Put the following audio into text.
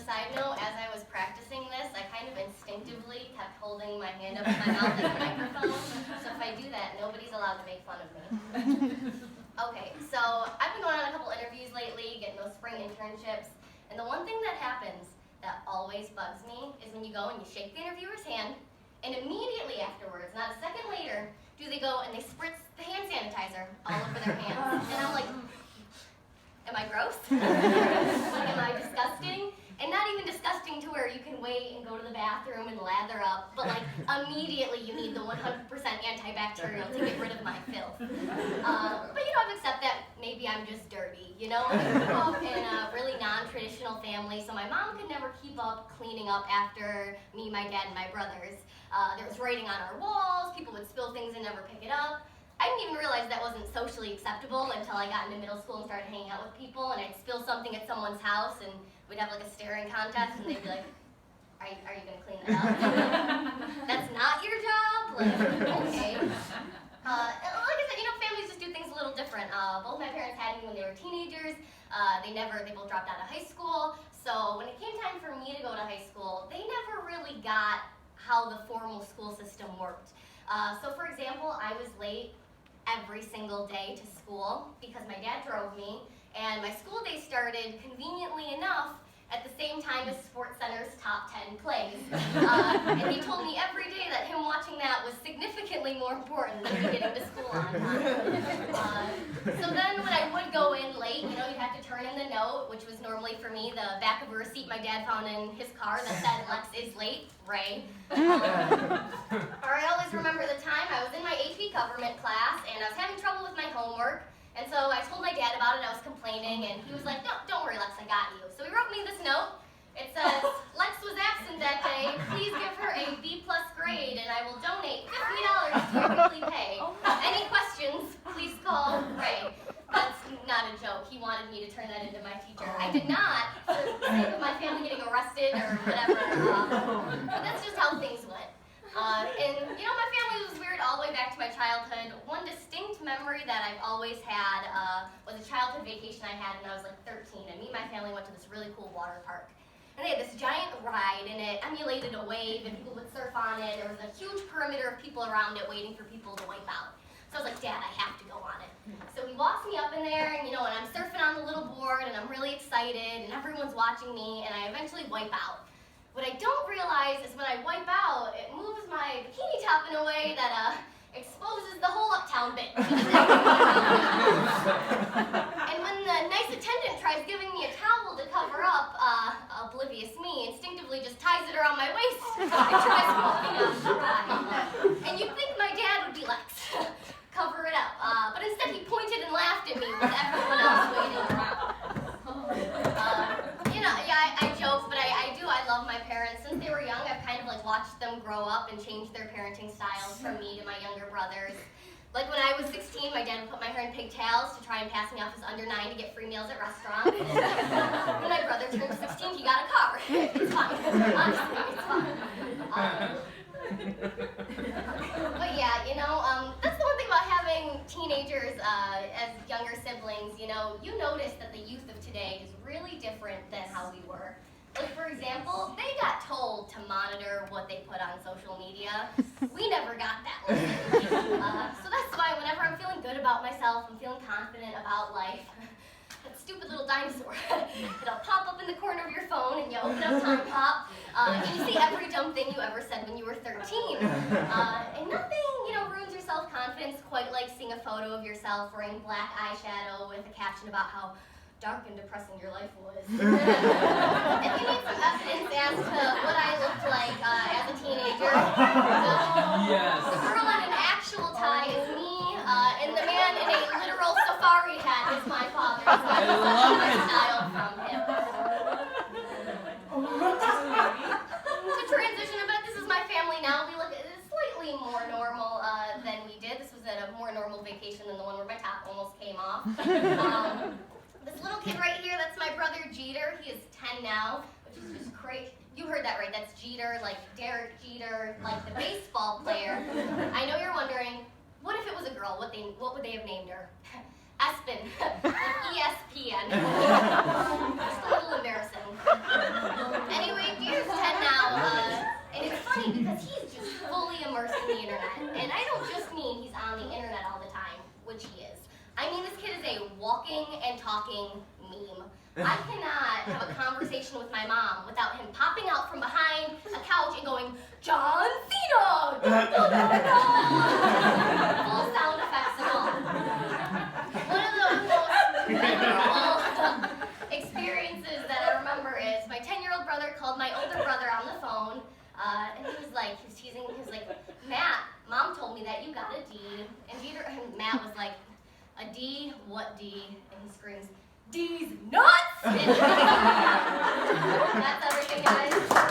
side note, as I was practicing this, I kind of instinctively kept holding my hand up to my mouth like a microphone. So if I do that, nobody's allowed to make fun of me. Okay, so I've been going on a couple interviews lately, getting those spring internships, and the one thing that happens that always bugs me is when you go and you shake the interviewer's hand, and immediately afterwards, not a second later, do they go and they spritz the hand sanitizer all over their hands. And I'm like, am I gross? Like, am I disgusting? And not even disgusting to where you can wait and go to the bathroom and lather up, but like immediately you need the 100% antibacterial to get rid of my filth. But you know, I've accepted that maybe I'm just dirty, you know? I grew up in a really non-traditional family, so my mom could never keep up cleaning up after me, my dad, and my brothers. There was writing on our walls, people would spill things and never pick it up. I didn't even realize that wasn't socially acceptable until I got into middle school and started hanging out with people, and I'd spill something at someone's house, and we'd have like a staring contest, and they'd be like, are you gonna clean that up? That's not your job? Like, okay. Like I said, you know, families just do things a little different. Both my parents had me when they were teenagers. They both dropped out of high school. So when it came time for me to go to high school, they never really got how the formal school system worked. So for example, I was late every single day to school because my dad drove me, and my school day started conveniently enough at the same time as SportsCenter's top 10 plays. And he told me every day that him watching that was significantly more important than me getting to school on time. So then when I would go in late, you know, you'd have to turn in the note, which was normally for me the back of a receipt my dad found in his car that said, Lex is late, Ray. Or I always remember the time I was in my AP government class and I was having trouble with my homework. And so I told my dad about it, I was complaining, and he was like, no, don't worry, Lex, I got you. So he wrote me this note. It says, Lex was absent that day. Please give her a B+ grade, and I will donate $50 to her weekly pay. Any questions, please call Ray. That's not a joke. He wanted me to turn that into my teacher. I did not, for the sake of my family getting arrested or whatever. But that's just how things went. And, you know, my family was weird all the way back to my childhood. One distinct memory that I've always had was a childhood vacation I had when I was like 13. And me and my family went to this really cool water park. And they had this giant ride, and it emulated a wave, and people would surf on it. There was a huge perimeter of people around it waiting for people to wipe out. So I was like, Dad, I have to go on it. So he walks me up in there, and, you know, and I'm surfing on the little board, and I'm really excited, and everyone's watching me, and I eventually wipe out. What I don't realize is when I wipe out, it moves my bikini top in a way that exposes the whole uptown bit. And when the nice attendant tries giving me a towel to cover up, oblivious me instinctively just ties it around my waist and tries walking out the ride. And you'd think my dad would be like, cover it up. But instead he pointed and laughed at me with everyone else waiting around. You know, yeah, I joke, but I love my parents. Since they were young, I've kind of like watched them grow up and change their parenting styles from me to my younger brothers. Like when I was 16, my dad would put my hair in pigtails to try and pass me off as under 9 to get free meals at restaurants. When my brother turned 16, he got a car. It's fine. Honestly, it's fine. But yeah, you know, that's the one thing about having teenagers as younger siblings. You know, you notice that the youth of today is really different than how we were. Like, for example, they got told to monitor what they put on social media. We never got that lesson. So that's why whenever I'm feeling good about myself, I'm feeling confident about life, that stupid little dinosaur, it'll pop up in the corner of your phone, and you open up Time Pop, and you see every dumb thing you ever said when you were 13. And nothing, you know, ruins your self-confidence quite like seeing a photo of yourself wearing black eyeshadow with a caption about how dark and depressing your life was. If you need some evidence as to what I looked like as a teenager, the girl in an actual tie is me, and the man in a literal safari hat is my father. So I love my style from him. To transition a bit, this is my family now. We look slightly more normal than we did. This was at a more normal vacation than the one where my top almost came off. This little kid right here, that's my brother Jeter. He is 10 now, which is just crazy. You heard that right, that's Jeter, like Derek Jeter, like the baseball player. I know you're wondering, what if it was a girl? What would they have named her? Espen, like ESPN. Just a little embarrassing. walking and talking meme. I cannot have a conversation with my mom without him popping out from behind a couch and going, John Cena! Dun, dun, dun, dun. Full sound effects and all. One of the most memorable experiences that I remember is my 10-year-old brother called my older brother on the phone, and he was teasing, he was like, Matt, Mom told me that you got a D, and Matt was like, a D? What D? And he screams, D's nuts! That's everything, guys.